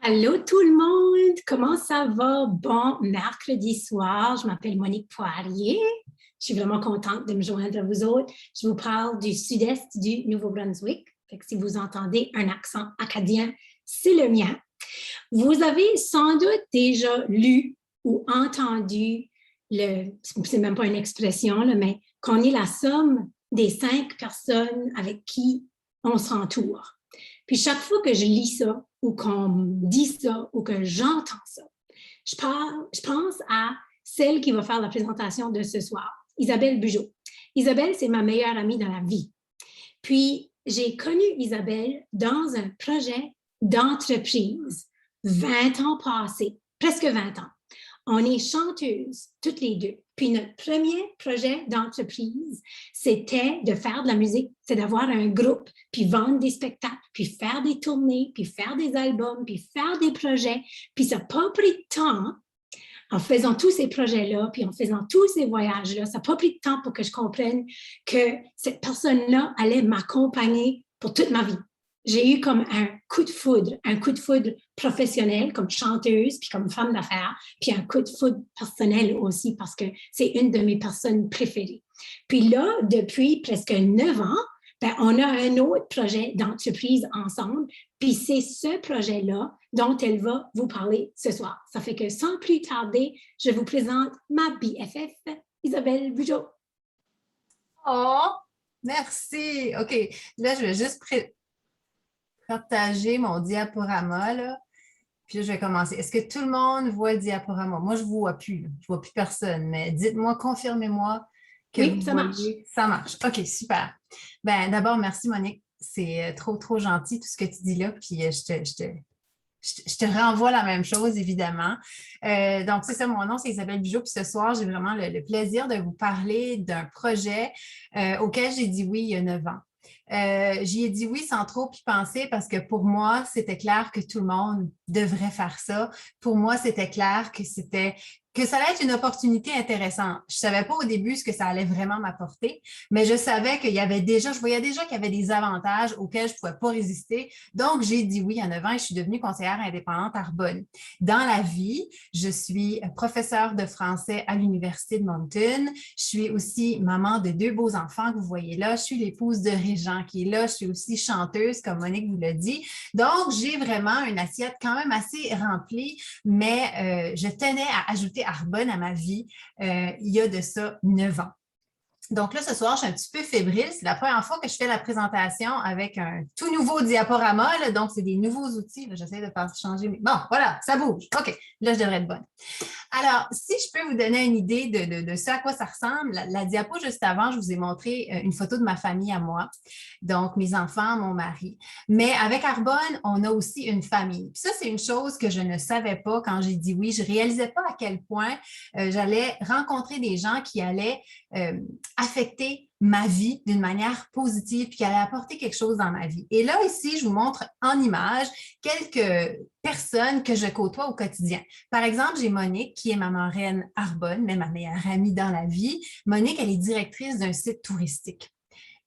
Allô tout le monde, comment ça va? Bon mercredi soir, je m'appelle Monique Poirier. Je suis vraiment contente de me joindre à vous autres. Je vous parle du sud-est du Nouveau-Brunswick. Fait que si vous entendez un accent acadien, c'est le mien. Vous avez sans doute déjà lu ou entendu, c'est même pas une expression, là, mais qu'on est la somme des 5 personnes avec qui on s'entoure. Puis chaque fois que je lis ça, ou qu'on me dit ça, ou que j'entends ça, je pense à celle qui va faire la présentation de ce soir, Isabelle Bugeaud. Isabelle, c'est ma meilleure amie dans la vie. Puis, j'ai connu Isabelle dans un projet d'entreprise, 20 ans passés, presque 20 ans. On est chanteuses, toutes les deux. Puis notre premier projet d'entreprise, c'était de faire de la musique, c'est d'avoir un groupe, puis vendre des spectacles, puis faire des tournées, puis faire des albums, puis faire des projets. Puis ça n'a pas pris de temps en faisant tous ces projets-là, puis en faisant tous ces voyages-là. Ça n'a pas pris de temps pour que je comprenne que cette personne-là allait m'accompagner pour toute ma vie. J'ai eu comme un coup de foudre professionnel comme chanteuse, puis comme femme d'affaires, puis un coup de foudre personnel aussi parce que c'est une de mes personnes préférées. Puis là, depuis presque 9 ans, ben, on a un autre projet d'entreprise ensemble, puis c'est ce projet-là dont elle va vous parler ce soir. Ça fait que sans plus tarder, je vous présente ma BFF, Isabelle Bugeaud. Oh, merci. OK, là, je vais juste partager mon diaporama, là. Puis là, je vais commencer. Est-ce que tout le monde voit le diaporama? Moi, je ne vois plus, là. Je ne vois plus personne, mais dites-moi, confirmez-moi que Oui, vous ça marche. voyez. Ça marche. OK, super. Ben, d'abord, merci, Monique. C'est trop, trop gentil tout ce que tu dis là. Puis je te renvoie la même chose, évidemment. Donc, c'est ça, mon nom, c'est Isabelle Bugeaud. Puis ce soir, j'ai vraiment le plaisir de vous parler d'un projet auquel j'ai dit oui il y a 9 ans. J'y ai dit oui sans trop y penser parce que pour moi, c'était clair que tout le monde devrait faire ça. Pour moi, c'était clair que ça allait être une opportunité intéressante. Je ne savais pas au début ce que ça allait vraiment m'apporter, mais je savais je voyais déjà qu'il y avait des avantages auxquels je ne pouvais pas résister. Donc, j'ai dit oui en 9 ans et je suis devenue conseillère indépendante à Arbonne. Dans la vie, je suis professeure de français à l'Université de Moncton. Je suis aussi maman de 2 beaux enfants que vous voyez là. Je suis l'épouse de Régent qui est là. Je suis aussi chanteuse, comme Monique vous l'a dit. Donc, j'ai vraiment une assiette quand même assez remplie, mais je tenais à ajouter Arbonne à ma vie il y a de ça 9 ans. Donc là, ce soir, je suis un petit peu fébrile. C'est la première fois que je fais la présentation avec un tout nouveau diaporama. Là. Donc, c'est des nouveaux outils. J'essaie de faire changer. Bon, voilà, ça bouge. OK, là, je devrais être bonne. Alors, si je peux vous donner une idée de ce à quoi ça ressemble, la diapo juste avant, je vous ai montré une photo de ma famille à moi, donc mes enfants, mon mari. Mais avec Arbonne, on a aussi une famille. Puis ça, c'est une chose que je ne savais pas quand j'ai dit oui. Je ne réalisais pas à quel point j'allais rencontrer des gens qui allaient affecter ma vie d'une manière positive puis qui allait apporter quelque chose dans ma vie. Et là, ici, je vous montre en image quelques personnes que je côtoie au quotidien. Par exemple, j'ai Monique, qui est ma marraine Arbonne, mais ma meilleure amie dans la vie. Monique, elle est directrice d'un site touristique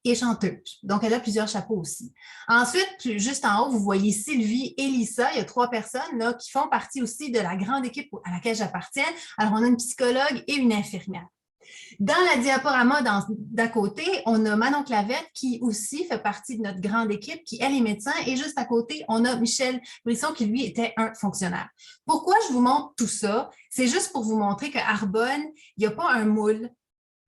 et chanteuse. Donc, elle a plusieurs chapeaux aussi. Ensuite, juste en haut, vous voyez Sylvie et Lisa. Il y a 3 personnes là, qui font partie aussi de la grande équipe à laquelle j'appartiens. Alors, on a une psychologue et une infirmière. Dans la diaporama d'à côté, on a Manon Clavette qui aussi fait partie de notre grande équipe, qui elle est médecin. Et juste à côté, on a Michel Brisson qui lui était un fonctionnaire. Pourquoi je vous montre tout ça? C'est juste pour vous montrer qu'à Arbonne, il n'y a pas un moule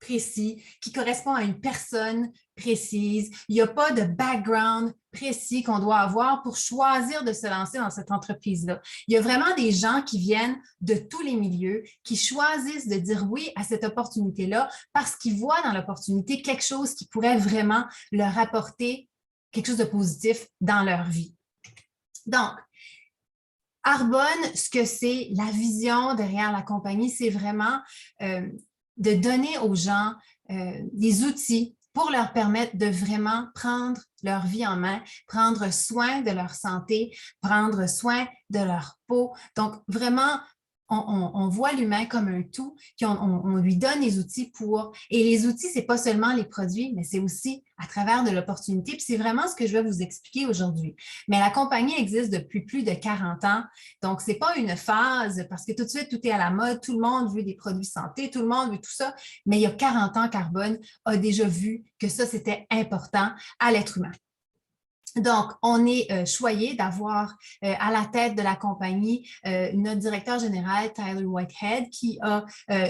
précis qui correspond à une personne précise. Il n'y a pas de background précis qu'on doit avoir pour choisir de se lancer dans cette entreprise-là. Il y a vraiment des gens qui viennent de tous les milieux, qui choisissent de dire oui à cette opportunité-là parce qu'ils voient dans l'opportunité quelque chose qui pourrait vraiment leur apporter quelque chose de positif dans leur vie. Donc, Arbonne, ce que c'est, la vision derrière la compagnie, c'est vraiment de donner aux gens des outils pour leur permettre de vraiment prendre leur vie en main, prendre soin de leur santé, prendre soin de leur peau. Donc, vraiment on voit l'humain comme un tout, puis on lui donne les outils pour… Et les outils, ce n'est pas seulement les produits, mais c'est aussi à travers de l'opportunité. Puis c'est vraiment ce que je vais vous expliquer aujourd'hui. Mais la compagnie existe depuis plus de 40 ans. Donc, ce n'est pas une phase parce que tout de suite, tout est à la mode. Tout le monde veut des produits santé, tout le monde veut tout ça. Mais il y a 40 ans, Carbone a déjà vu que ça, c'était important à l'être humain. Donc, on est choyé d'avoir à la tête de la compagnie notre directeur général, Tyler Whitehead, qui a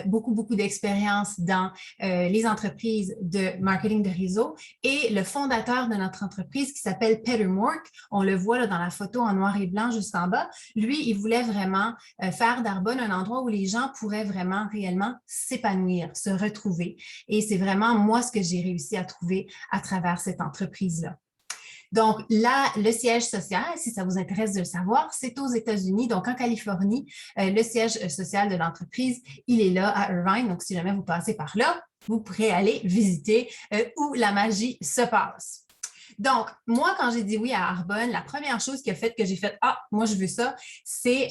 beaucoup d'expérience dans les entreprises de marketing de réseau et le fondateur de notre entreprise qui s'appelle Peter Mork. On le voit là, dans la photo en noir et blanc juste en bas. Lui, il voulait vraiment faire d'Arbonne un endroit où les gens pourraient vraiment réellement s'épanouir, se retrouver. Et c'est vraiment moi ce que j'ai réussi à trouver à travers cette entreprise-là. Donc, là, le siège social, si ça vous intéresse de le savoir, c'est aux États-Unis, donc en Californie. Le siège social de l'entreprise, il est là à Irvine. Donc, si jamais vous passez par là, vous pourrez aller visiter où la magie se passe. Donc, moi, quand j'ai dit oui à Arbonne, la première chose qui a fait que j'ai fait « Ah, moi, je veux ça », c'est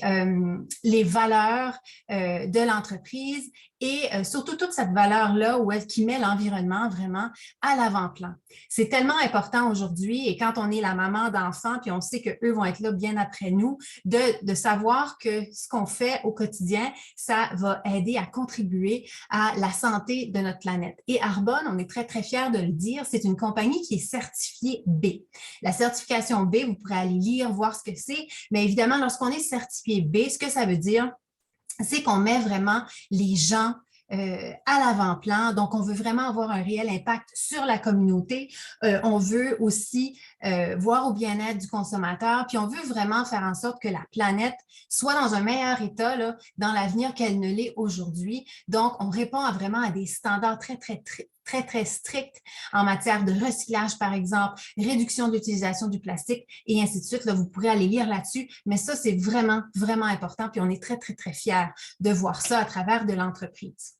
les valeurs de l'entreprise et surtout toute cette valeur-là qui met l'environnement vraiment à l'avant-plan. C'est tellement important aujourd'hui et quand on est la maman d'enfants puis on sait qu'eux vont être là bien après nous, de savoir que ce qu'on fait au quotidien, ça va aider à contribuer à la santé de notre planète. Et Arbonne, on est très, très fiers de le dire, c'est une compagnie qui est certifiée B. La certification B, vous pourrez aller lire, voir ce que c'est, mais évidemment, lorsqu'on est certifié B, ce que ça veut dire, c'est qu'on met vraiment les gens à l'avant-plan. Donc, on veut vraiment avoir un réel impact sur la communauté. On veut aussi voir au bien-être du consommateur, puis on veut vraiment faire en sorte que la planète soit dans un meilleur état là, dans l'avenir qu'elle ne l'est aujourd'hui. Donc, on répond vraiment à des standards très stricts en matière de recyclage, par exemple, réduction de l'utilisation du plastique et ainsi de suite. Là, vous pourrez aller lire là-dessus, mais ça, c'est vraiment important, puis on est très fiers de voir ça à travers de l'entreprise.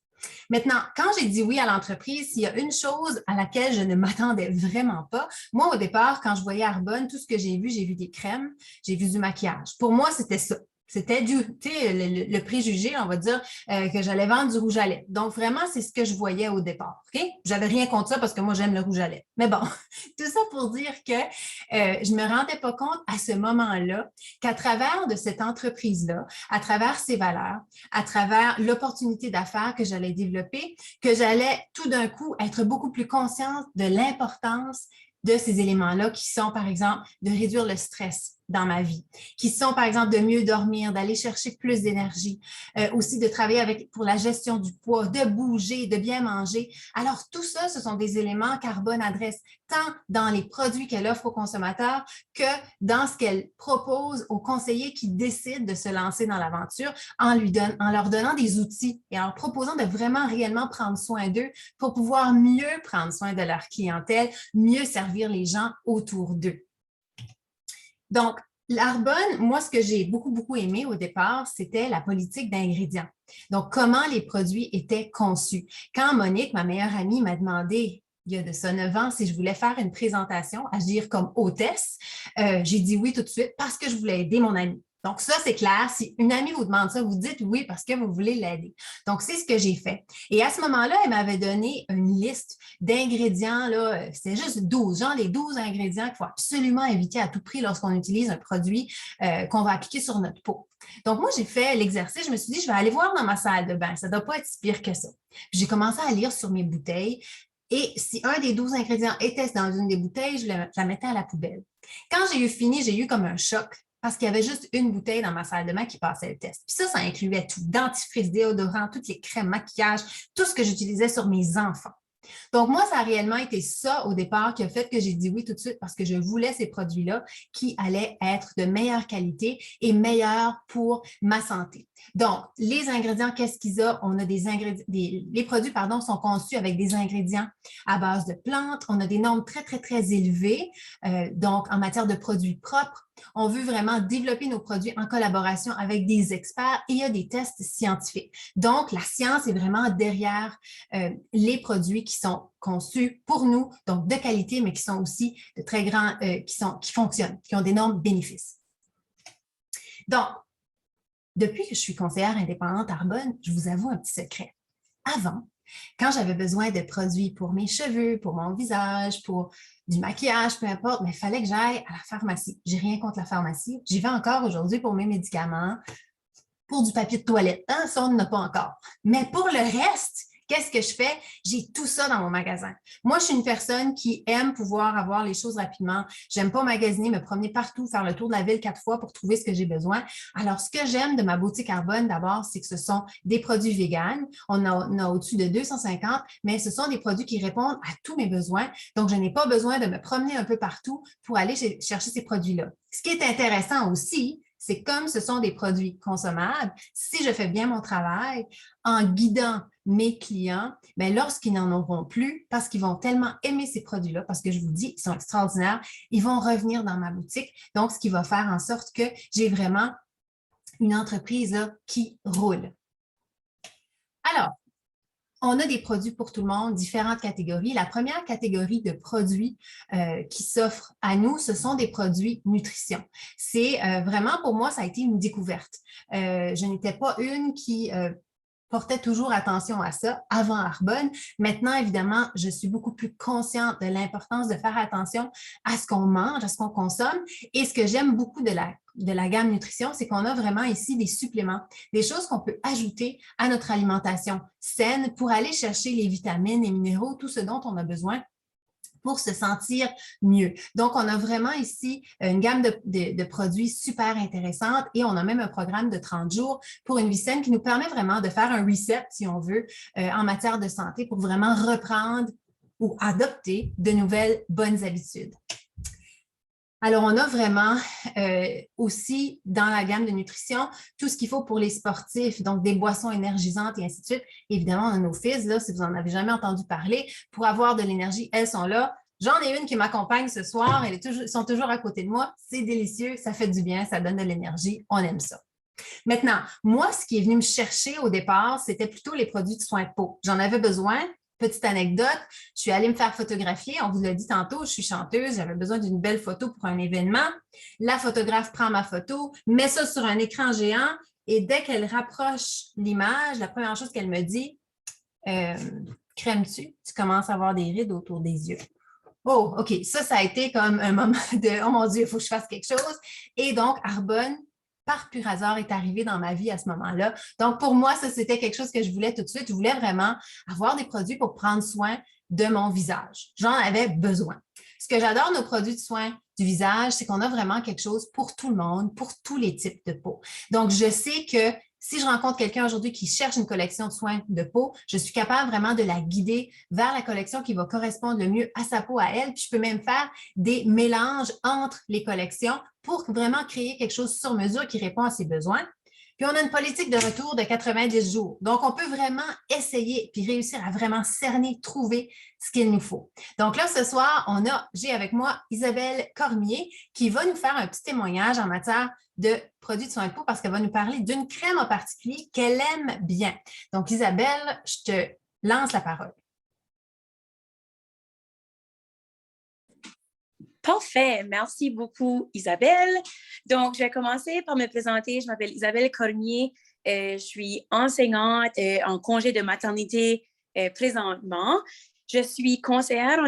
Maintenant, quand j'ai dit oui à l'entreprise, il y a une chose à laquelle je ne m'attendais vraiment pas. Moi, au départ, quand je voyais Arbonne, tout ce que j'ai vu des crèmes, j'ai vu du maquillage. Pour moi, c'était ça. C'était le préjugé, on va dire, que j'allais vendre du rouge à lèvres. Donc, vraiment, c'est ce que je voyais au départ. Okay? J'avais rien contre ça parce que moi, j'aime le rouge à lèvres. Mais bon, tout ça pour dire que je ne me rendais pas compte à ce moment-là qu'à travers de cette entreprise-là, à travers ses valeurs, à travers l'opportunité d'affaires que j'allais développer, que j'allais tout d'un coup être beaucoup plus consciente de l'importance de ces éléments-là qui sont, par exemple, de réduire le stress dans ma vie, qui sont, par exemple, de mieux dormir, d'aller chercher plus d'énergie, aussi de travailler pour la gestion du poids, de bouger, de bien manger. Alors, tout ça, ce sont des éléments qu'Arbonne adresse tant dans les produits qu'elle offre aux consommateurs que dans ce qu'elle propose aux conseillers qui décident de se lancer dans l'aventure en leur donnant des outils et en leur proposant de vraiment réellement prendre soin d'eux pour pouvoir mieux prendre soin de leur clientèle, mieux servir les gens autour d'eux. Donc, l'Arbonne, moi, ce que j'ai beaucoup aimé au départ, c'était la politique d'ingrédients. Donc, comment les produits étaient conçus. Quand Monique, ma meilleure amie, m'a demandé, il y a de ça 9 ans, si je voulais faire une présentation, agir comme hôtesse, j'ai dit oui tout de suite parce que je voulais aider mon amie. Donc, ça, c'est clair. Si une amie vous demande ça, vous dites oui parce que vous voulez l'aider. Donc, c'est ce que j'ai fait. Et à ce moment-là, elle m'avait donné une liste d'ingrédients. C'était juste 12, genre les 12 ingrédients qu'il faut absolument éviter à tout prix lorsqu'on utilise un produit qu'on va appliquer sur notre peau. Donc, moi, j'ai fait l'exercice. Je me suis dit, je vais aller voir dans ma salle de bain. Ça ne doit pas être si pire que ça. J'ai commencé à lire sur mes bouteilles. Et si un des 12 ingrédients était dans une des bouteilles, je la mettais à la poubelle. Quand j'ai eu fini, j'ai eu comme un choc. Parce qu'il y avait juste une bouteille dans ma salle de bain qui passait le test. Puis ça incluait tout, dentifrice, déodorant, toutes les crèmes, maquillage, tout ce que j'utilisais sur mes enfants. Donc, moi, ça a réellement été ça au départ qui a fait que j'ai dit oui tout de suite parce que je voulais ces produits-là qui allaient être de meilleure qualité et meilleurs pour ma santé. Donc, les ingrédients, qu'est-ce qu'ils ont? On a des ingrédients, les produits, sont conçus avec des ingrédients à base de plantes. On a des normes très élevées, donc en matière de produits propres. On veut vraiment développer nos produits en collaboration avec des experts et il y a des tests scientifiques. Donc, la science est vraiment derrière les produits qui sont conçus pour nous, donc de qualité, mais qui sont aussi de très grands, qui fonctionnent, qui ont d'énormes bénéfices. Donc, depuis que je suis conseillère indépendante Arbonne, je vous avoue un petit secret. Avant, quand j'avais besoin de produits pour mes cheveux, pour mon visage, pour du maquillage, peu importe, mais il fallait que j'aille à la pharmacie. J'ai rien contre la pharmacie. J'y vais encore aujourd'hui pour mes médicaments, pour du papier de toilette. Hein? Ça, on n'en a pas encore. Mais pour le reste, qu'est-ce que je fais? J'ai tout ça dans mon magasin. Moi, je suis une personne qui aime pouvoir avoir les choses rapidement. J'aime pas magasiner, me promener partout, faire le tour de la ville 4 fois pour trouver ce que j'ai besoin. Alors, ce que j'aime de ma boutique Arbonne, d'abord, c'est que ce sont des produits véganes. On a au-dessus de 250, mais ce sont des produits qui répondent à tous mes besoins. Donc, je n'ai pas besoin de me promener un peu partout pour aller chercher ces produits-là. Ce qui est intéressant aussi, c'est comme ce sont des produits consommables, si je fais bien mon travail en guidant mes clients, bien, lorsqu'ils n'en auront plus, parce qu'ils vont tellement aimer ces produits-là, parce que je vous dis, ils sont extraordinaires, ils vont revenir dans ma boutique. Donc, ce qui va faire en sorte que j'ai vraiment une entreprise là, qui roule. Alors, on a des produits pour tout le monde, différentes catégories. La première catégorie de produits qui s'offrent à nous, ce sont des produits nutrition. C'est vraiment, pour moi, ça a été une découverte. Je n'étais pas une qui portait toujours attention à ça avant Arbonne. Maintenant, évidemment, je suis beaucoup plus consciente de l'importance de faire attention à ce qu'on mange, à ce qu'on consomme. Et ce que j'aime beaucoup de la gamme nutrition, c'est qu'on a vraiment ici des suppléments, des choses qu'on peut ajouter à notre alimentation saine pour aller chercher les vitamines, les minéraux, tout ce dont on a besoin pour se sentir mieux. Donc, on a vraiment ici une gamme de produits super intéressante et on a même un programme de 30 jours pour une vie saine qui nous permet vraiment de faire un reset, si on veut, en matière de santé pour vraiment reprendre ou adopter de nouvelles bonnes habitudes. Alors, on a vraiment aussi dans la gamme de nutrition tout ce qu'il faut pour les sportifs, donc des boissons énergisantes et ainsi de suite. Évidemment, on a nos fils, là, si vous n'en avez jamais entendu parler, pour avoir de l'énergie, elles sont là. J'en ai une qui m'accompagne ce soir, elles sont toujours à côté de moi. C'est délicieux, ça fait du bien, ça donne de l'énergie, on aime ça. Maintenant, moi, ce qui est venu me chercher au départ, c'était plutôt les produits de soins de peau. J'en avais besoin. Petite anecdote, je suis allée me faire photographier. On vous l'a dit tantôt, je suis chanteuse, j'avais besoin d'une belle photo pour un événement. La photographe prend ma photo, met ça sur un écran géant et dès qu'elle rapproche l'image, la première chose qu'elle me dit, crèmes-tu? Tu commences à avoir des rides autour des yeux. Oh, OK, ça a été comme un moment de « Oh mon Dieu, il faut que je fasse quelque chose ». Et donc, Arbonne, par pur hasard, est arrivé dans ma vie à ce moment-là. Donc, pour moi, ça, c'était quelque chose que je voulais tout de suite. Je voulais vraiment avoir des produits pour prendre soin de mon visage. J'en avais besoin. Ce que j'adore nos produits de soin du visage, c'est qu'on a vraiment quelque chose pour tout le monde, pour tous les types de peau. Donc, je sais que si je rencontre quelqu'un aujourd'hui qui cherche une collection de soins de peau, je suis capable vraiment de la guider vers la collection qui va correspondre le mieux à sa peau, à elle. Puis je peux même faire des mélanges entre les collections pour vraiment créer quelque chose sur mesure qui répond à ses besoins. Puis on a une politique de retour de 90 jours. Donc, on peut vraiment essayer puis réussir à vraiment cerner, trouver ce qu'il nous faut. Donc là, ce soir, j'ai avec moi Isabelle Cormier qui va nous faire un petit témoignage en matière de produits de soins de peau parce qu'elle va nous parler d'une crème en particulier qu'elle aime bien. Donc, Isabelle, je te lance la parole. Parfait. Merci beaucoup, Isabelle. Donc, je vais commencer par me présenter. Je m'appelle Isabelle Cormier. Je suis enseignante en congé de maternité présentement. Je suis conseillère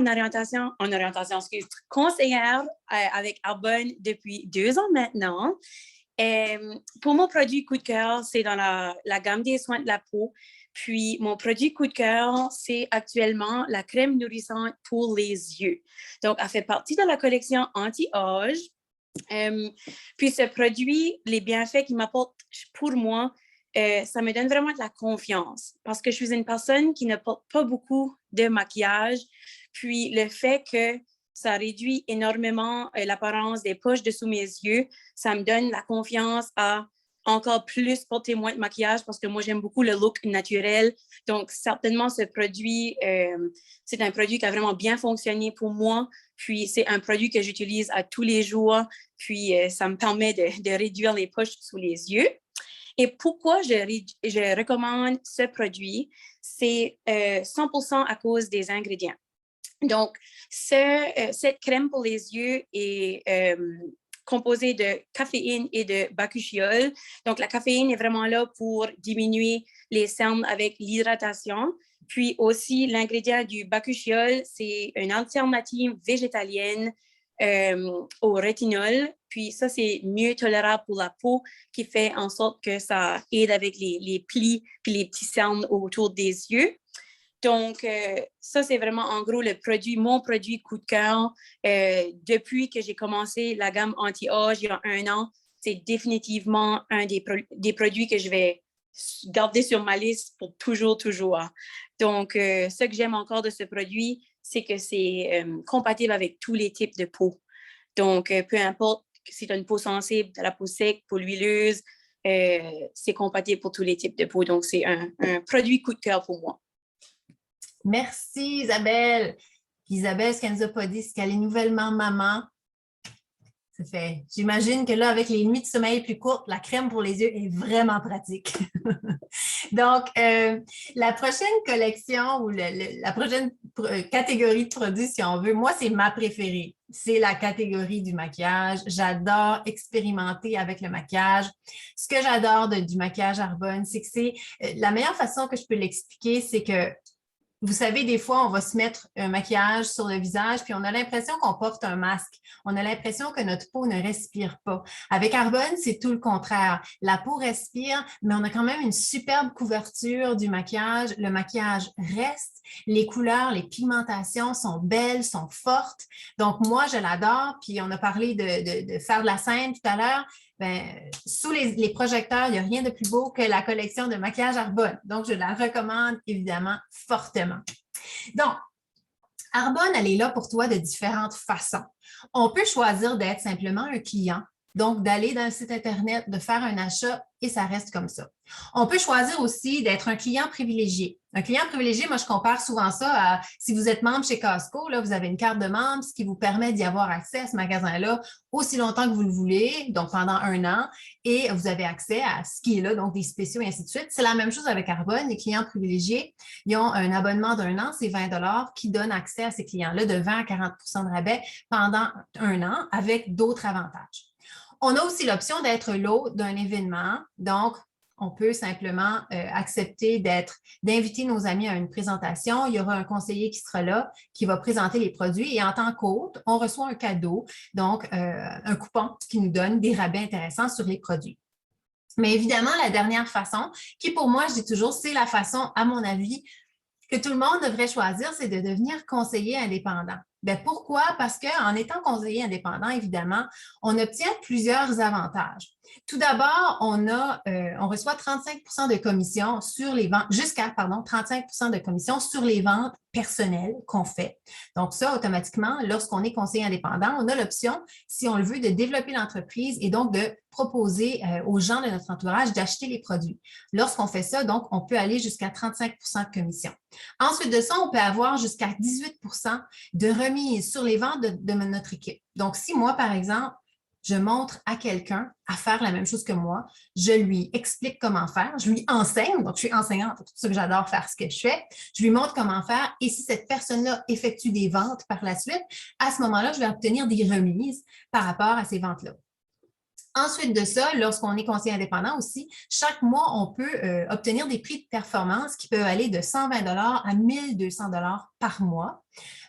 conseillère avec Arbonne depuis 2 ans maintenant. Pour mon produit coup de cœur, c'est dans la gamme des soins de la peau. Puis, mon produit coup de cœur, c'est actuellement la crème nourrissante pour les yeux. Donc, elle fait partie de la collection anti-âge. Puis, ce produit, les bienfaits qu'il m'apporte pour moi, ça me donne vraiment de la confiance parce que je suis une personne qui ne porte pas beaucoup de maquillage. Puis, le fait que ça réduit énormément l'apparence des poches dessous mes yeux, ça me donne la confiance à encore plus porter moins de maquillage parce que moi, j'aime beaucoup le look naturel. Donc, certainement, ce produit, c'est un produit qui a vraiment bien fonctionné pour moi. Puis, c'est un produit que j'utilise à tous les jours. Puis, ça me permet de réduire les poches sous les yeux. Et pourquoi je recommande ce produit? C'est 100% à cause des ingrédients. Donc, cette crème pour les yeux est composé de caféine et de bakuchiol. Donc, la caféine est vraiment là pour diminuer les cernes avec l'hydratation. Puis aussi, l'ingrédient du bakuchiol, c'est une alternative végétalienne au rétinol. Puis ça, c'est mieux tolérable pour la peau, qui fait en sorte que ça aide avec les plis puis les petits cernes autour des yeux. Donc, ça, c'est vraiment en gros mon produit coup de cœur. Depuis que j'ai commencé la gamme anti-âge il y a 1 an, c'est définitivement un des produits que je vais garder sur ma liste pour toujours, toujours. Donc, ce que j'aime encore de ce produit, c'est que c'est compatible avec tous les types de peau. Donc, peu importe si tu as une peau sensible, de la peau sec, peau huileuse, c'est compatible pour tous les types de peau. Donc, c'est un produit coup de cœur pour moi. Merci Isabelle. Isabelle, ce qu'elle nous a pas dit, c'est qu'elle est nouvellement maman. J'imagine que là, avec les nuits de sommeil plus courtes, la crème pour les yeux est vraiment pratique. Donc, la prochaine collection ou la prochaine catégorie de produits, si on veut, moi, c'est ma préférée. C'est la catégorie du maquillage. J'adore expérimenter avec le maquillage. Ce que j'adore du maquillage Arbonne, c'est que c'est la meilleure façon que je peux l'expliquer, c'est que vous savez, des fois, on va se mettre un maquillage sur le visage, puis on a l'impression qu'on porte un masque. On a l'impression que notre peau ne respire pas. Avec Arbonne, c'est tout le contraire. La peau respire, mais on a quand même une superbe couverture du maquillage. Le maquillage reste. Les couleurs, les pigmentations sont belles, sont fortes. Donc, moi, je l'adore. Puis, on a parlé de faire de la scène tout à l'heure. Ben, sous les projecteurs, il n'y a rien de plus beau que la collection de maquillage Arbonne. Donc, je la recommande évidemment fortement. Donc, Arbonne, elle est là pour toi de différentes façons. On peut choisir d'être simplement un client, donc d'aller dans le site Internet, de faire un achat et ça reste comme ça. On peut choisir aussi d'être un client privilégié. Un client privilégié, moi, je compare souvent ça à si vous êtes membre chez Costco, là, vous avez une carte de membre, ce qui vous permet d'y avoir accès à ce magasin-là aussi longtemps que vous le voulez, donc pendant 1 an, et vous avez accès à ce qui est là, donc des spéciaux et ainsi de suite. C'est la même chose avec Arbonne. Les clients privilégiés, ils ont un abonnement d'1 an, c'est 20 $ qui donne accès à ces clients-là de 20 à 40 % de rabais pendant 1 an avec d'autres avantages. On a aussi l'option d'être l'hôte d'un événement. Donc, on peut simplement accepter d'inviter nos amis à une présentation. Il y aura un conseiller qui sera là, qui va présenter les produits. Et en tant qu'hôte, on reçoit un cadeau, donc un coupon qui nous donne des rabais intéressants sur les produits. Mais évidemment, la dernière façon, qui pour moi, je dis toujours, c'est la façon, à mon avis, que tout le monde devrait choisir, c'est de devenir conseiller indépendant. Bien, pourquoi? Parce qu'en étant conseiller indépendant, évidemment, on obtient plusieurs avantages. Tout d'abord, on reçoit 35 % de commission sur les ventes, jusqu'à 35 % de commission sur les ventes personnelles qu'on fait. Donc ça, automatiquement, lorsqu'on est conseiller indépendant, on a l'option, si on le veut, de développer l'entreprise et donc de proposer aux gens de notre entourage d'acheter les produits. Lorsqu'on fait ça, donc, on peut aller jusqu'à 35 % de commission. Ensuite de ça, on peut avoir jusqu'à 18 % de remise sur les ventes de notre équipe. Donc, si moi, par exemple, je montre à quelqu'un à faire la même chose que moi, je lui explique comment faire, je lui enseigne, donc je suis enseignante, c'est pour ça que j'adore faire ce que je fais, je lui montre comment faire et si cette personne-là effectue des ventes par la suite, à ce moment-là, je vais obtenir des remises par rapport à ces ventes-là. Ensuite de ça, lorsqu'on est conseiller indépendant aussi, chaque mois, on peut obtenir des prix de performance qui peuvent aller de 120 $ à 1 200 $ par mois.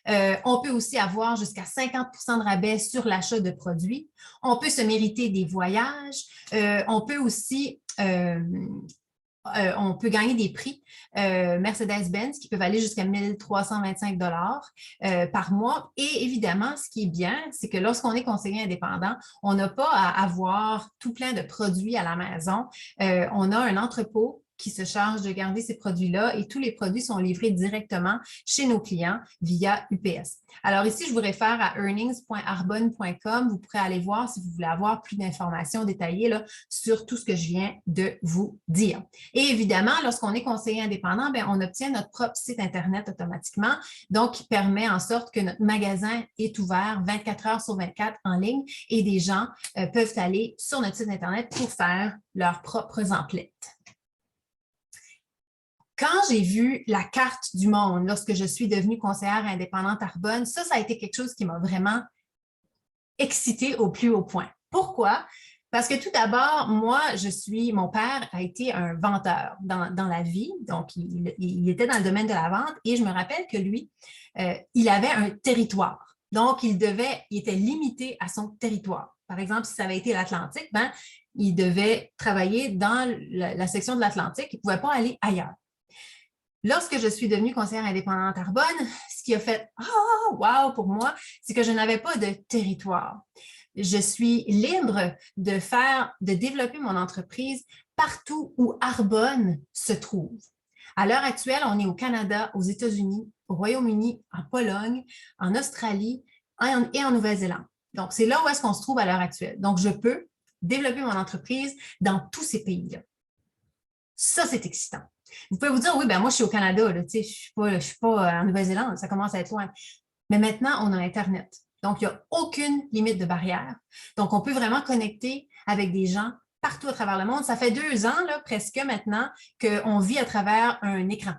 On peut aussi avoir jusqu'à 50 % de rabais sur l'achat de produits. On peut se mériter des voyages. On peut aussi on peut gagner des prix Mercedes-Benz qui peuvent aller jusqu'à 1 325 $ par mois. Et évidemment, ce qui est bien, c'est que lorsqu'on est conseiller indépendant, on n'a pas à avoir tout plein de produits à la maison. On a un entrepôt qui se charge de garder ces produits-là et tous les produits sont livrés directement chez nos clients via UPS. Alors ici, je vous réfère à earnings.arbonne.com. Vous pourrez aller voir si vous voulez avoir plus d'informations détaillées là, sur tout ce que je viens de vous dire. Et évidemment, lorsqu'on est conseiller indépendant, bien, on obtient notre propre site Internet automatiquement, donc qui permet en sorte que notre magasin est ouvert 24 heures sur 24 en ligne et des gens peuvent aller sur notre site Internet pour faire leurs propres emplettes. Quand j'ai vu la carte du monde, lorsque je suis devenue conseillère indépendante Arbonne, ça a été quelque chose qui m'a vraiment excitée au plus haut point. Pourquoi? Parce que tout d'abord, mon père a été un vendeur dans la vie, donc il était dans le domaine de la vente et je me rappelle que lui, il avait un territoire. Donc, il était limité à son territoire. Par exemple, si ça avait été l'Atlantique, ben, il devait travailler dans la section de l'Atlantique, il ne pouvait pas aller ailleurs. Lorsque je suis devenue conseillère indépendante Arbonne, ce qui a fait « Ah, wow » pour moi, c'est que je n'avais pas de territoire. Je suis libre de développer mon entreprise partout où Arbonne se trouve. À l'heure actuelle, on est au Canada, aux États-Unis, au Royaume-Uni, en Pologne, en Australie et en Nouvelle-Zélande. Donc, c'est là où est-ce qu'on se trouve à l'heure actuelle. Donc, je peux développer mon entreprise dans tous ces pays-là. Ça, c'est excitant. Vous pouvez vous dire, oui, ben moi, je suis au Canada, là, je ne suis pas en Nouvelle-Zélande, ça commence à être loin. Mais maintenant, on a Internet. Donc, il n'y a aucune limite de barrière. Donc, on peut vraiment connecter avec des gens partout à travers le monde. Ça fait 2 ans, là, presque maintenant, qu'on vit à travers un écran.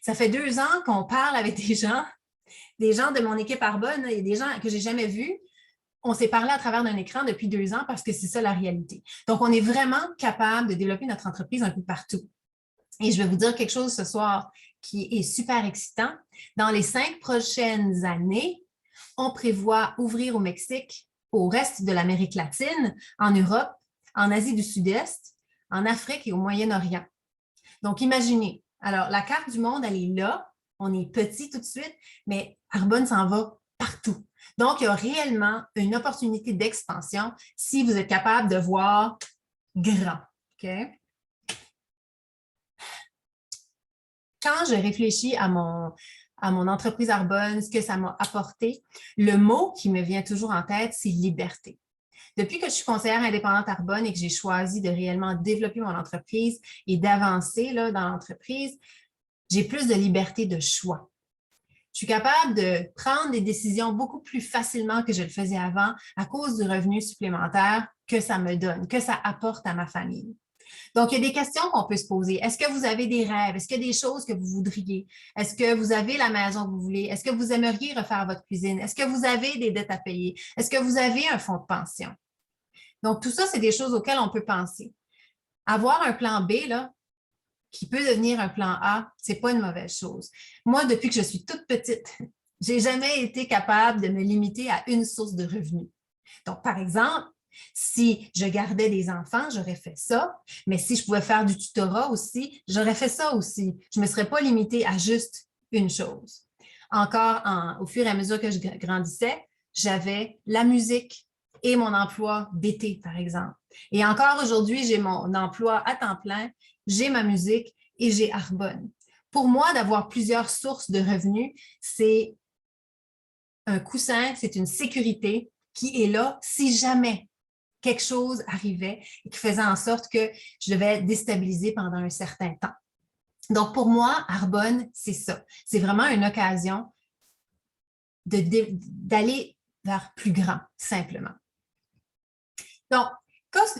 Ça fait 2 ans qu'on parle avec des gens de mon équipe Arbonne et des gens que je n'ai jamais vus. On s'est parlé à travers d'un écran depuis 2 ans parce que c'est ça la réalité. Donc, on est vraiment capable de développer notre entreprise un peu partout. Et je vais vous dire quelque chose ce soir qui est super excitant. Dans les 5 prochaines années, on prévoit ouvrir au Mexique, au reste de l'Amérique latine, en Europe, en Asie du Sud-Est, en Afrique et au Moyen-Orient. Donc, imaginez. Alors, la carte du monde, elle est là. On est petit tout de suite, mais Arbonne s'en va partout. Donc, il y a réellement une opportunité d'expansion si vous êtes capable de voir grand. OK? Quand je réfléchis à mon entreprise Arbonne, ce que ça m'a apporté, le mot qui me vient toujours en tête, c'est liberté. Depuis que je suis conseillère indépendante Arbonne et que j'ai choisi de réellement développer mon entreprise et d'avancer dans l'entreprise, j'ai plus de liberté de choix. Je suis capable de prendre des décisions beaucoup plus facilement que je le faisais avant à cause du revenu supplémentaire que ça me donne, que ça apporte à ma famille. Donc, il y a des questions qu'on peut se poser. Est-ce que vous avez des rêves? Est-ce qu'il y a des choses que vous voudriez? Est-ce que vous avez la maison que vous voulez? Est-ce que vous aimeriez refaire votre cuisine? Est-ce que vous avez des dettes à payer? Est-ce que vous avez un fonds de pension? Donc, tout ça, c'est des choses auxquelles on peut penser. Avoir un plan B, là, qui peut devenir un plan A, ce n'est pas une mauvaise chose. Moi, depuis que je suis toute petite, je n'ai jamais été capable de me limiter à une source de revenus. Donc, par exemple, si je gardais des enfants, j'aurais fait ça, mais si je pouvais faire du tutorat aussi, j'aurais fait ça aussi. Je ne me serais pas limitée à juste une chose. Encore, au fur et à mesure que je grandissais, j'avais la musique et mon emploi d'été, par exemple. Et encore aujourd'hui, j'ai mon emploi à temps plein, j'ai ma musique et j'ai Arbonne. Pour moi, d'avoir plusieurs sources de revenus, c'est un coussin, c'est une sécurité qui est là si jamais quelque chose arrivait et qui faisait en sorte que je devais déstabiliser pendant un certain temps. Donc, pour moi, Arbonne, c'est ça. C'est vraiment une occasion d'aller vers plus grand, simplement. Donc,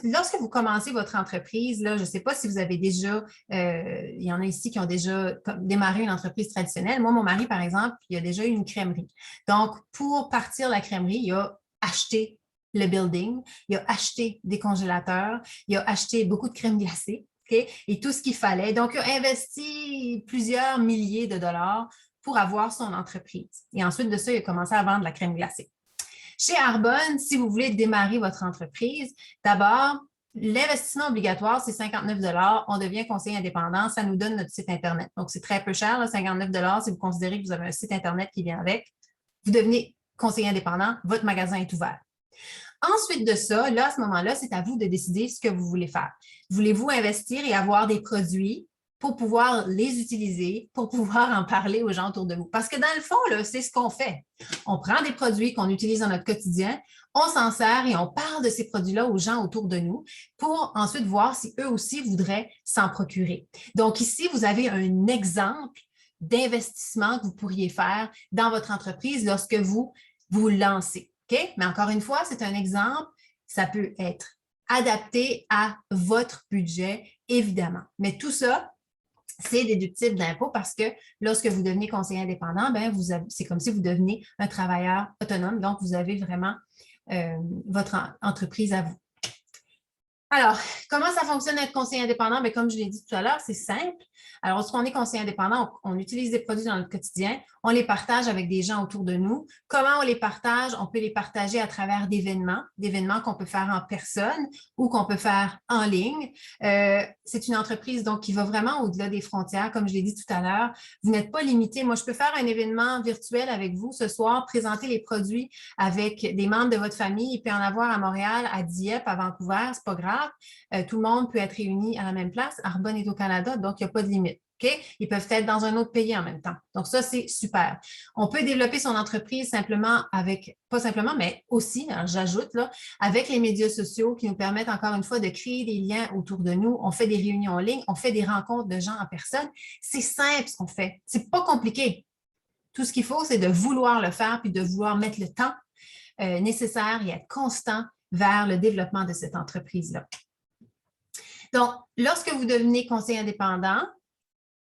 lorsque vous commencez votre entreprise, là, je ne sais pas si vous avez déjà, il y en a ici qui ont déjà démarré une entreprise traditionnelle. Moi, mon mari, par exemple, il a déjà eu une crèmerie. Donc, pour partir la crèmerie, il a acheté le building, il a acheté des congélateurs, il a acheté beaucoup de crème glacée, okay, et tout ce qu'il fallait. Donc, il a investi plusieurs milliers de dollars pour avoir son entreprise. Et ensuite de ça, il a commencé à vendre la crème glacée. Chez Arbonne, si vous voulez démarrer votre entreprise, d'abord, l'investissement obligatoire, c'est 59 $. On devient conseiller indépendant. Ça nous donne notre site Internet. Donc, c'est très peu cher, là, 59 $ si vous considérez que vous avez un site Internet qui vient avec. Vous devenez conseiller indépendant, votre magasin est ouvert. Ensuite de ça, là, à ce moment-là, c'est à vous de décider ce que vous voulez faire. Voulez-vous investir et avoir des produits pour pouvoir les utiliser, pour pouvoir en parler aux gens autour de vous? Parce que dans le fond, là, c'est ce qu'on fait. On prend des produits qu'on utilise dans notre quotidien, on s'en sert et on parle de ces produits-là aux gens autour de nous pour ensuite voir si eux aussi voudraient s'en procurer. Donc ici, vous avez un exemple d'investissement que vous pourriez faire dans votre entreprise lorsque vous vous lancez. Okay? Mais encore une fois, c'est un exemple. Ça peut être adapté à votre budget, évidemment. Mais tout ça, c'est déductible d'impôt parce que lorsque vous devenez conseiller indépendant, c'est comme si vous devenez un travailleur autonome. Donc, vous avez vraiment votre entreprise à vous. Alors, comment ça fonctionne être conseiller indépendant? Bien, comme je l'ai dit tout à l'heure, c'est simple. Alors, lorsqu'on est conseiller indépendant, on utilise des produits dans notre quotidien, on les partage avec des gens autour de nous. Comment on les partage? On peut les partager à travers d'événements qu'on peut faire en personne ou qu'on peut faire en ligne. C'est une entreprise donc qui va vraiment au-delà des frontières, comme je l'ai dit tout à l'heure. Vous n'êtes pas limité. Moi, je peux faire un événement virtuel avec vous ce soir, présenter les produits avec des membres de votre famille. Il peut en avoir à Montréal, à Dieppe, à Vancouver, c'est pas grave. Tout le monde peut être réuni à la même place. Arbonne est au Canada, donc il n'y a pas de limite. Okay? Ils peuvent être dans un autre pays en même temps. Donc, ça, c'est super. On peut développer son entreprise simplement avec, pas simplement, mais aussi, j'ajoute, là, avec les médias sociaux qui nous permettent encore une fois de créer des liens autour de nous. On fait des réunions en ligne, on fait des rencontres de gens en personne. C'est simple ce qu'on fait. C'est pas compliqué. Tout ce qu'il faut, c'est de vouloir le faire puis de vouloir mettre le temps nécessaire et être constant vers le développement de cette entreprise-là. Donc, lorsque vous devenez conseiller indépendant,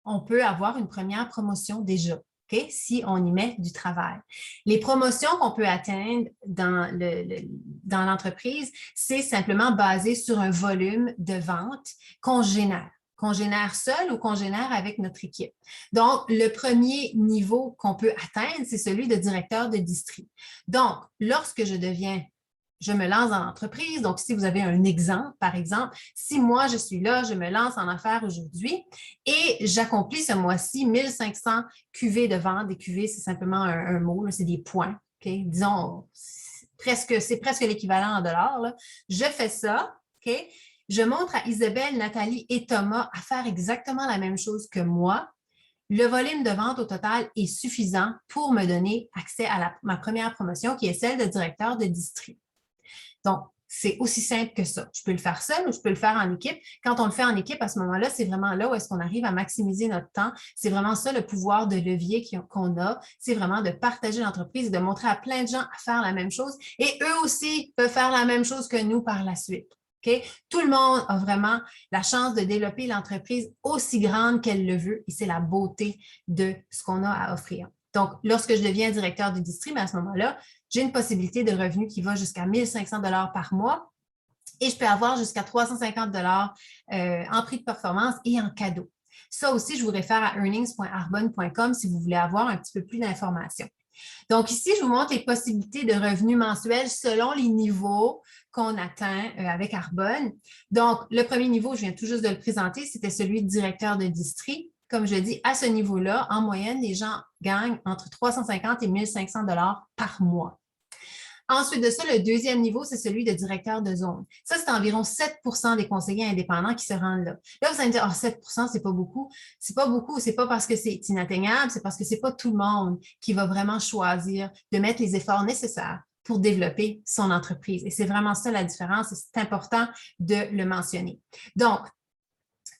on peut avoir une première promotion déjà, okay, si on y met du travail. Les promotions qu'on peut atteindre dans l'entreprise, c'est simplement basé sur un volume de vente qu'on génère seul ou qu'on génère avec notre équipe. Donc, le premier niveau qu'on peut atteindre, c'est celui de directeur de district. Donc, lorsque je me lance dans l'entreprise. Donc, si vous avez un exemple, par exemple, si moi, je suis là, je me lance en affaires aujourd'hui et j'accomplis ce mois-ci 1500 cuvées de vente. Des cuvées, c'est simplement un mot, c'est des points. Okay? Disons, c'est presque l'équivalent en dollars. Là. Je fais ça, okay? Je montre à Isabelle, Nathalie et Thomas à faire exactement la même chose que moi. Le volume de vente au total est suffisant pour me donner accès à ma première promotion qui est celle de directeur de district. Donc, c'est aussi simple que ça. Je peux le faire seul ou je peux le faire en équipe. Quand on le fait en équipe, à ce moment-là, c'est vraiment là où est-ce qu'on arrive à maximiser notre temps. C'est vraiment ça le pouvoir de levier qu'on a. C'est vraiment de partager l'entreprise et de montrer à plein de gens à faire la même chose. Et eux aussi peuvent faire la même chose que nous par la suite. Okay? Tout le monde a vraiment la chance de développer l'entreprise aussi grande qu'elle le veut. Et c'est la beauté de ce qu'on a à offrir. Donc, lorsque je deviens directeur de district, à ce moment-là, j'ai une possibilité de revenu qui va jusqu'à 1500 $ par mois et je peux avoir jusqu'à 350 $ en prix de performance et en cadeau. Ça aussi, je vous réfère à earnings.arbonne.com si vous voulez avoir un petit peu plus d'informations. Donc ici, je vous montre les possibilités de revenus mensuels selon les niveaux qu'on atteint avec Arbonne. Donc, le premier niveau, je viens tout juste de le présenter, c'était celui de directeur de district. Comme je dis, à ce niveau-là, en moyenne, les gens gagnent entre 350 et 1500 $ par mois. Ensuite de ça, le deuxième niveau, c'est celui de directeur de zone. Ça, c'est environ 7 % des conseillers indépendants qui se rendent là. Là, vous allez me dire, 7 % c'est pas beaucoup. C'est pas beaucoup, c'est pas parce que c'est inatteignable, c'est parce que c'est pas tout le monde qui va vraiment choisir de mettre les efforts nécessaires pour développer son entreprise. Et c'est vraiment ça la différence et c'est important de le mentionner. Donc,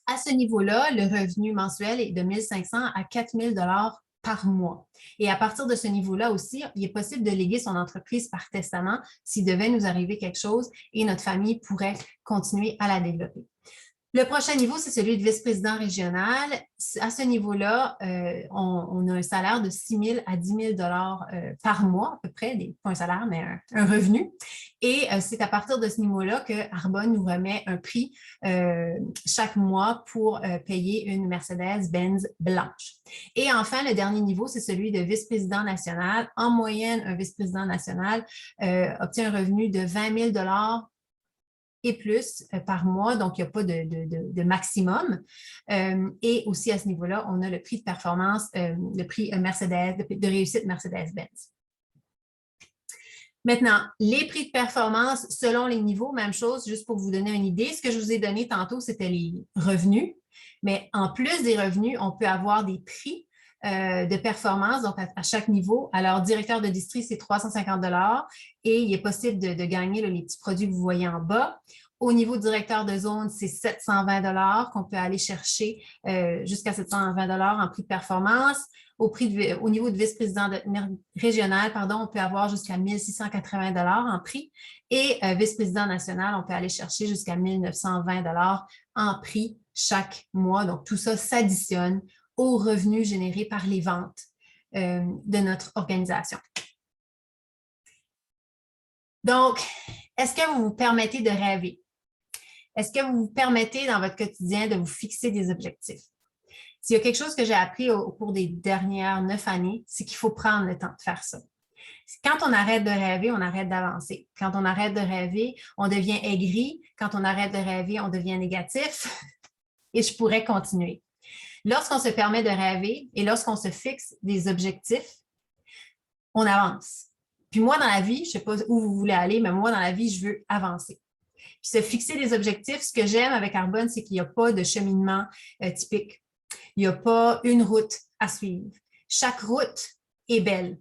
à ce niveau-là, le revenu mensuel est de 1500 à 4000 $ par mois. Et à partir de ce niveau-là aussi, il est possible de léguer son entreprise par testament s'il devait nous arriver quelque chose et notre famille pourrait continuer à la développer. Le prochain niveau, c'est celui de vice-président régional. À ce niveau-là, on a un salaire de 6 000 à 10 000 $ par mois, à peu près, pas un salaire, mais un revenu. Et c'est à partir de ce niveau-là que Arbonne nous remet un prix chaque mois pour payer une Mercedes-Benz blanche. Et enfin, le dernier niveau, c'est celui de vice-président national. En moyenne, un vice-président national obtient un revenu de 20 000 $ et plus par mois, donc il n'y a pas de maximum. Et aussi à ce niveau-là, on a le prix de performance, le prix Mercedes, de réussite Mercedes-Benz. Maintenant, les prix de performance selon les niveaux, même chose, juste pour vous donner une idée. Ce que je vous ai donné tantôt, c'était les revenus. Mais en plus des revenus, on peut avoir des prix de performance, donc à chaque niveau. Alors, directeur de district, c'est 350 $ et il est possible de gagner les petits produits que vous voyez en bas. Au niveau directeur de zone, c'est 720 $ qu'on peut aller chercher jusqu'à 720 $ en prix de performance. Au niveau de vice-président régional, on peut avoir jusqu'à 1680 $ en prix. Et vice-président national, on peut aller chercher jusqu'à 1920 $ en prix chaque mois. Donc, tout ça s'additionne aux revenus générés par les ventes de notre organisation. Donc, est-ce que vous vous permettez de rêver? Est-ce que vous vous permettez dans votre quotidien de vous fixer des objectifs? S'il y a quelque chose que j'ai appris au cours des dernières 9 années, c'est qu'il faut prendre le temps de faire ça. Quand on arrête de rêver, on arrête d'avancer. Quand on arrête de rêver, on devient aigri. Quand on arrête de rêver, on devient négatif. Et je pourrais continuer. Lorsqu'on se permet de rêver et lorsqu'on se fixe des objectifs, on avance. Puis moi, dans la vie, je ne sais pas où vous voulez aller, mais moi, dans la vie, je veux avancer. Puis se fixer des objectifs, ce que j'aime avec Arbonne, c'est qu'il n'y a pas de cheminement typique. Il n'y a pas une route à suivre. Chaque route est belle.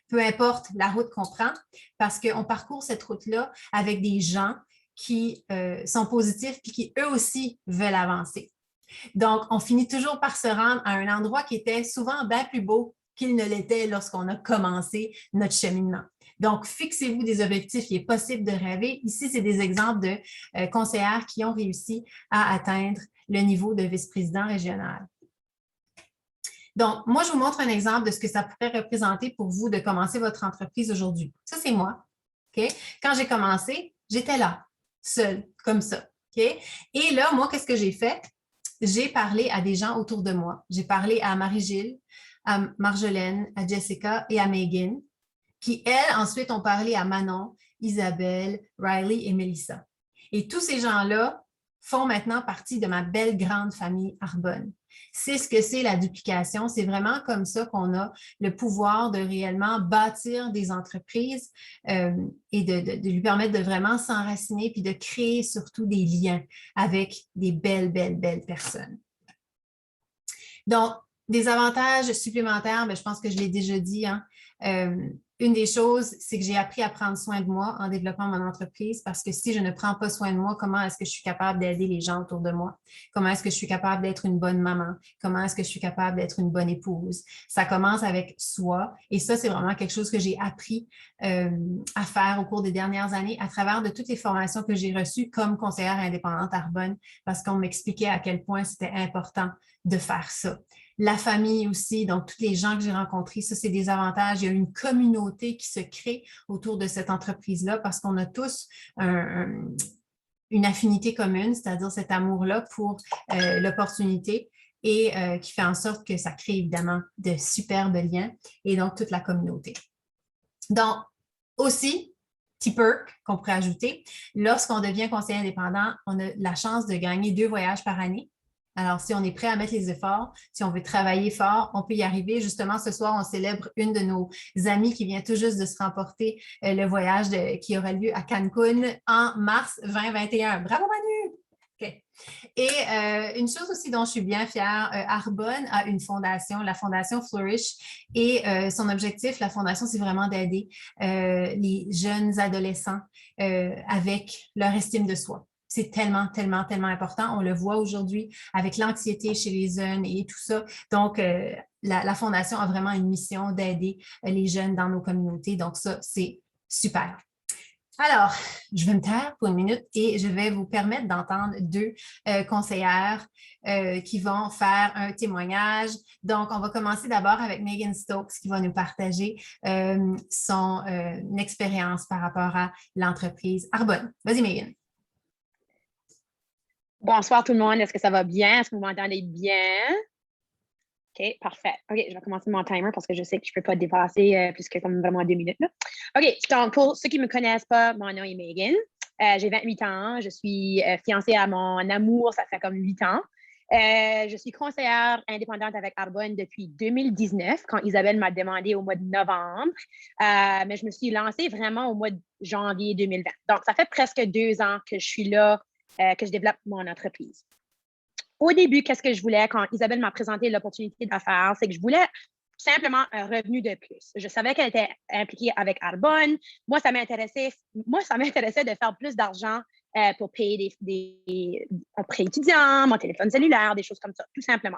Peu importe la route qu'on prend, parce qu'on parcourt cette route-là avec des gens qui sont positifs et qui, eux aussi, veulent avancer. Donc, on finit toujours par se rendre à un endroit qui était souvent bien plus beau qu'il ne l'était lorsqu'on a commencé notre cheminement. Donc, fixez-vous des objectifs. Il est possible de rêver. Ici, c'est des exemples de conseillères qui ont réussi à atteindre le niveau de vice-président régional. Donc, moi, je vous montre un exemple de ce que ça pourrait représenter pour vous de commencer votre entreprise aujourd'hui. Ça, c'est moi. Okay? Quand j'ai commencé, j'étais là, seule, comme ça. Okay? Et là, moi, qu'est-ce que j'ai fait? J'ai parlé à des gens autour de moi. J'ai parlé à Marie-Gilles, à Marjolaine, à Jessica et à Megan, qui, elles, ensuite, ont parlé à Manon, Isabelle, Riley et Melissa. Et tous ces gens-là font maintenant partie de ma belle grande famille Arbonne. C'est ce que c'est la duplication. C'est vraiment comme ça qu'on a le pouvoir de réellement bâtir des entreprises et de lui permettre de vraiment s'enraciner puis de créer surtout des liens avec des belles personnes. Donc, des avantages supplémentaires, bien, je pense que je l'ai déjà dit, hein. Une des choses, c'est que j'ai appris à prendre soin de moi en développant mon entreprise parce que si je ne prends pas soin de moi, comment est-ce que je suis capable d'aider les gens autour de moi? Comment est-ce que je suis capable d'être une bonne maman? Comment est-ce que je suis capable d'être une bonne épouse? Ça commence avec soi et ça, c'est vraiment quelque chose que j'ai appris à faire au cours des dernières années à travers de toutes les formations que j'ai reçues comme conseillère indépendante à Arbonne parce qu'on m'expliquait à quel point c'était important de faire ça. La famille aussi, donc tous les gens que j'ai rencontrés, ça, c'est des avantages. Il y a une communauté qui se crée autour de cette entreprise-là parce qu'on a tous une affinité commune, c'est-à-dire cet amour-là pour l'opportunité et qui fait en sorte que ça crée évidemment de superbes liens et donc toute la communauté. Donc, aussi, petit perk qu'on pourrait ajouter, lorsqu'on devient conseiller indépendant, on a la chance de gagner 2 voyages par année. Alors, si on est prêt à mettre les efforts, si on veut travailler fort, on peut y arriver. Justement, ce soir, on célèbre une de nos amies qui vient tout juste de se remporter le voyage qui aura lieu à Cancun en mars 2021. Bravo, Manu! Okay. Et une chose aussi dont je suis bien fière, Arbonne a une fondation, la fondation Flourish, et son objectif, la fondation, c'est vraiment d'aider les jeunes adolescents avec leur estime de soi. C'est tellement important. On le voit aujourd'hui avec l'anxiété chez les jeunes et tout ça. Donc, la Fondation a vraiment une mission d'aider les jeunes dans nos communautés. Donc, ça, c'est super. Alors, je vais me taire pour une minute et je vais vous permettre d'entendre 2 conseillères qui vont faire un témoignage. Donc, on va commencer d'abord avec Megan Stokes qui va nous partager son expérience par rapport à l'entreprise Arbonne. Vas-y, Megan. Bonsoir tout le monde, est-ce que ça va bien? Est-ce que vous m'entendez bien? OK, parfait. OK, je vais commencer mon timer parce que je sais que je ne peux pas dépasser plus que comme vraiment 2 minutes. Là. OK, donc pour ceux qui ne me connaissent pas, mon nom est Megan. J'ai 28 ans, je suis fiancée à mon amour, ça fait comme 8 ans. Je suis conseillère indépendante avec Arbonne depuis 2019, quand Isabelle m'a demandé au mois de novembre. Mais je me suis lancée vraiment au mois de janvier 2020. Donc, ça fait presque 2 ans que je suis là, que je développe mon entreprise. Au début, qu'est-ce que je voulais quand Isabelle m'a présenté l'opportunité d'affaires? C'est que je voulais simplement un revenu de plus. Je savais qu'elle était impliquée avec Arbonne. Moi, ça m'intéressait de faire plus d'argent pour payer un prêt étudiant, mon téléphone cellulaire, des choses comme ça, tout simplement.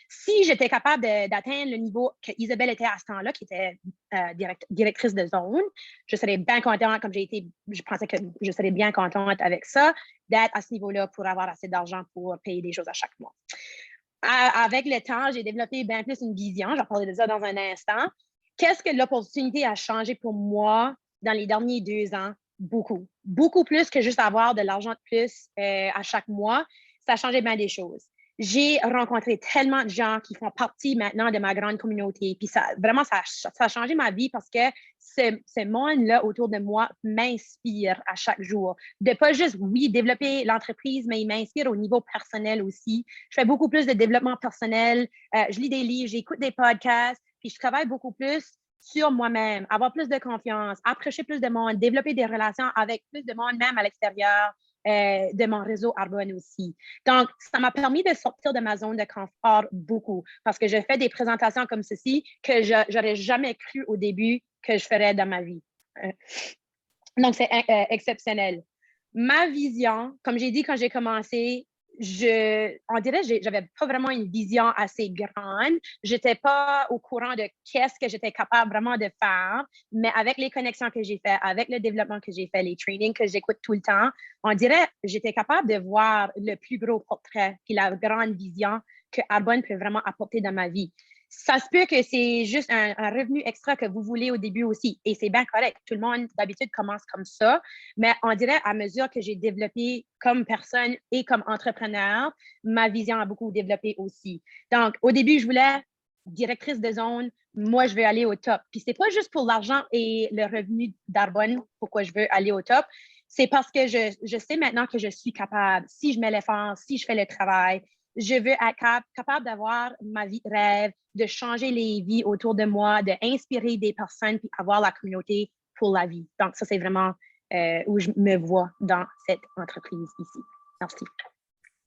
Si j'étais capable d'atteindre le niveau que Isabelle était à ce temps-là, qui était directrice de zone, je serais bien contente, comme je pensais que je serais bien contente avec ça, d'être à ce niveau-là pour avoir assez d'argent pour payer des choses à chaque mois. Avec le temps, j'ai développé bien plus une vision. J'en parlerai de ça dans un instant. Qu'est-ce que l'opportunité a changé pour moi dans les derniers 2 ans beaucoup. Beaucoup plus que juste avoir de l'argent de plus à chaque mois. Ça a changé bien des choses. J'ai rencontré tellement de gens qui font partie maintenant de ma grande communauté. Puis ça, vraiment, ça a changé ma vie parce que ce monde-là autour de moi m'inspire à chaque jour. De pas juste, oui, développer l'entreprise, mais il m'inspire au niveau personnel aussi. Je fais beaucoup plus de développement personnel. Je lis des livres, j'écoute des podcasts, puis je travaille beaucoup plus sur moi-même, avoir plus de confiance, approcher plus de monde, développer des relations avec plus de monde, même à l'extérieur de mon réseau Arbonne aussi. Donc, ça m'a permis de sortir de ma zone de confort beaucoup parce que je fais des présentations comme ceci que je n'aurais jamais cru au début que je ferais dans ma vie. Donc, c'est exceptionnel. Ma vision, comme j'ai dit quand j'ai commencé, on dirait que j'avais pas vraiment une vision assez grande. J'étais pas au courant de qu'est-ce que j'étais capable vraiment de faire, mais avec les connexions que j'ai faites, avec le développement que j'ai fait, les trainings que j'écoute tout le temps, on dirait que j'étais capable de voir le plus gros portrait et la grande vision que Arbonne peut vraiment apporter dans ma vie. Ça se peut que c'est juste un revenu extra que vous voulez au début aussi. Et c'est bien correct. Tout le monde, d'habitude, commence comme ça. Mais on dirait, à mesure que j'ai développé comme personne et comme entrepreneur, ma vision a beaucoup développé aussi. Donc, au début, je voulais directrice de zone. Moi, je veux aller au top. Puis, c'est pas juste pour l'argent et le revenu d'Arbonne pourquoi je veux aller au top. C'est parce que je sais maintenant que je suis capable, si je mets l'effort, si je fais le travail, je veux être capable d'avoir ma vie de rêve, de changer les vies autour de moi, d'inspirer des personnes, puis avoir la communauté pour la vie. Donc, ça, c'est vraiment où je me vois dans cette entreprise ici. Merci.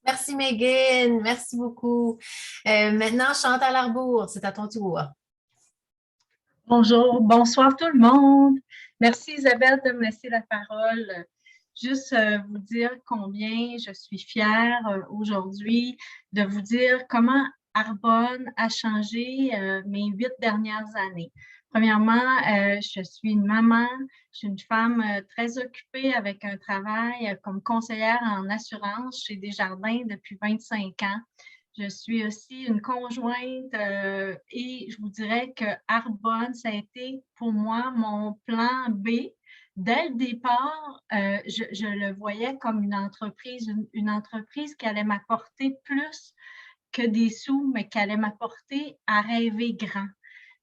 Merci, Megan. Merci beaucoup. Maintenant, Chantal Arbour, c'est à ton tour. Bonjour, bonsoir tout le monde. Merci Isabelle de me laisser la parole. Juste vous dire combien je suis fière aujourd'hui de vous dire comment Arbonne a changé mes 8 dernières années. Premièrement, je suis une maman, je suis une femme très occupée avec un travail comme conseillère en assurance chez Desjardins depuis 25 ans. Je suis aussi une conjointe et je vous dirais que Arbonne, ça a été pour moi mon plan B. Dès le départ, je le voyais comme une entreprise qui allait m'apporter plus que des sous, mais qui allait m'apporter à rêver grand.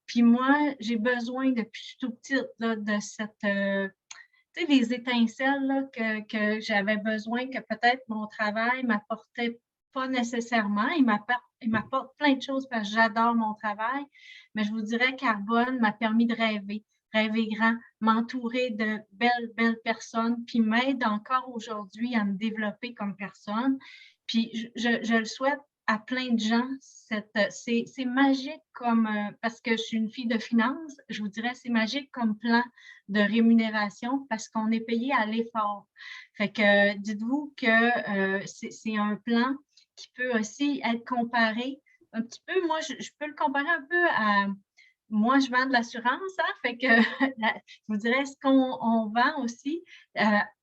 Puis moi, j'ai besoin depuis tout petit là, de cette, tu sais, les étincelles là, que j'avais besoin, que peut-être mon travail m'apportait pas nécessairement. Il m'apporte plein de choses parce que j'adore mon travail, mais je vous dirais qu'Arbonne m'a permis de rêver grand, m'entourer de belles personnes, puis m'aide encore aujourd'hui à me développer comme personne. Puis je le souhaite à plein de gens. C'est magique comme, parce que je suis une fille de finance, je vous dirais c'est magique comme plan de rémunération parce qu'on est payé à l'effort. Fait que dites-vous que c'est un plan qui peut aussi être comparé un petit peu, moi je peux le comparer un peu à, moi je vends de l'assurance, hein, fait que je vous dirais ce qu'on vend aussi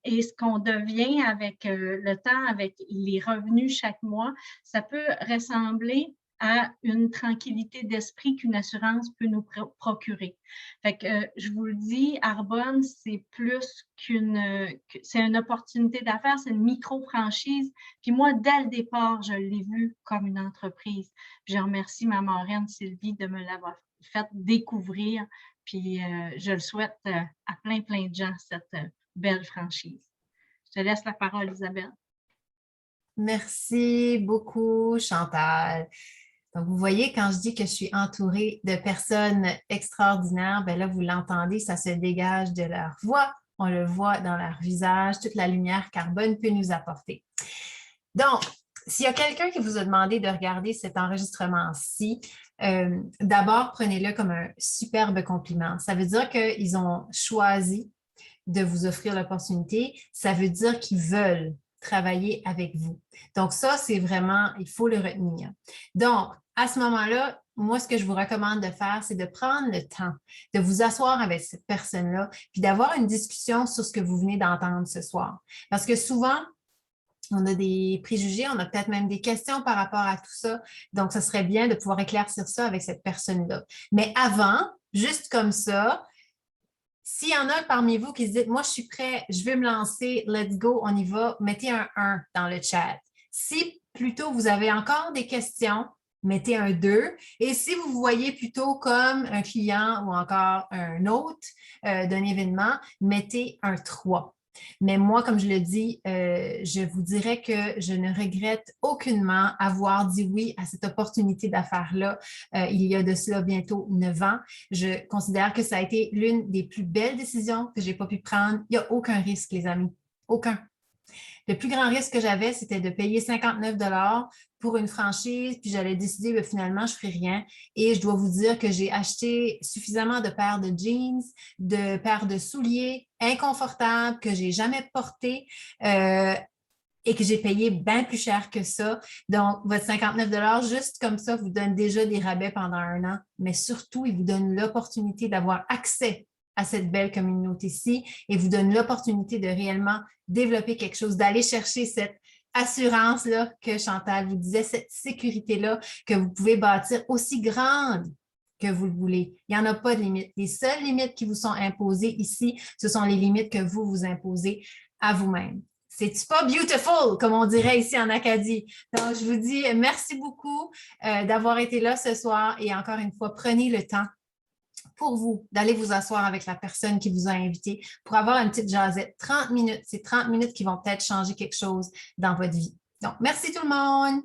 et ce qu'on devient avec le temps, avec les revenus chaque mois, ça peut ressembler à une tranquillité d'esprit qu'une assurance peut nous procurer. Fait que je vous le dis, Arbonne, c'est plus c'est une opportunité d'affaires, c'est une micro-franchise. Puis moi, dès le départ, je l'ai vu comme une entreprise. Puis je remercie ma marraine Sylvie de me l'avoir fait découvrir. Puis je le souhaite à plein de gens, cette belle franchise. Je te laisse la parole, Isabelle. Merci beaucoup, Chantal. Donc, vous voyez, quand je dis que je suis entourée de personnes extraordinaires, bien là, vous l'entendez, ça se dégage de leur voix, on le voit dans leur visage, toute la lumière qu'Arbonne peut nous apporter. Donc, s'il y a quelqu'un qui vous a demandé de regarder cet enregistrement-ci, d'abord, prenez-le comme un superbe compliment. Ça veut dire qu'ils ont choisi de vous offrir l'opportunité. Ça veut dire qu'ils veulent travailler avec vous. Donc, ça, c'est vraiment, il faut le retenir. Donc, à ce moment-là, moi, ce que je vous recommande de faire, c'est de prendre le temps de vous asseoir avec cette personne-là, puis d'avoir une discussion sur ce que vous venez d'entendre ce soir. Parce que souvent, on a des préjugés, on a peut-être même des questions par rapport à tout ça. Donc, ce serait bien de pouvoir éclaircir ça avec cette personne-là. Mais avant, juste comme ça, S'il y en a parmi vous qui se disent, moi, je suis prêt, je veux me lancer, let's go, on y va, mettez un 1 dans le chat. Si plutôt vous avez encore des questions, mettez un 2. Et si vous vous voyez plutôt comme un client ou encore un hôte d'un événement, mettez un 3. Mais moi, comme je le dis, je vous dirais que je ne regrette aucunement avoir dit oui à cette opportunité d'affaires-là il y a de cela bientôt 9 ans. Je considère que ça a été l'une des plus belles décisions que je n'ai pas pu prendre. Il n'y a aucun risque, les amis. Aucun. Le plus grand risque que j'avais, c'était de payer 59 $ pour une franchise, puis j'allais décider, bien, finalement, je ne ferai rien. Et je dois vous dire que j'ai acheté suffisamment de paires de jeans, de paires de souliers inconfortables que je n'ai jamais portés et que j'ai payé bien plus cher que ça. Donc, votre 59 $ juste comme ça, vous donne déjà des rabais pendant 1 an, mais surtout, il vous donne l'opportunité d'avoir accès à cette belle communauté-ci et vous donne l'opportunité de réellement développer quelque chose, d'aller chercher cette assurance-là que Chantal vous disait, cette sécurité-là que vous pouvez bâtir aussi grande que vous le voulez. Il n'y en a pas de limites. Les seules limites qui vous sont imposées ici, ce sont les limites que vous vous imposez à vous-même. C'est-tu pas beautiful, comme on dirait ici en Acadie? Donc, je vous dis merci beaucoup d'avoir été là ce soir et encore une fois, prenez le temps pour vous d'aller vous asseoir avec la personne qui vous a invité pour avoir une petite jasette. 30 minutes, c'est 30 minutes qui vont peut-être changer quelque chose dans votre vie. Donc, merci tout le monde!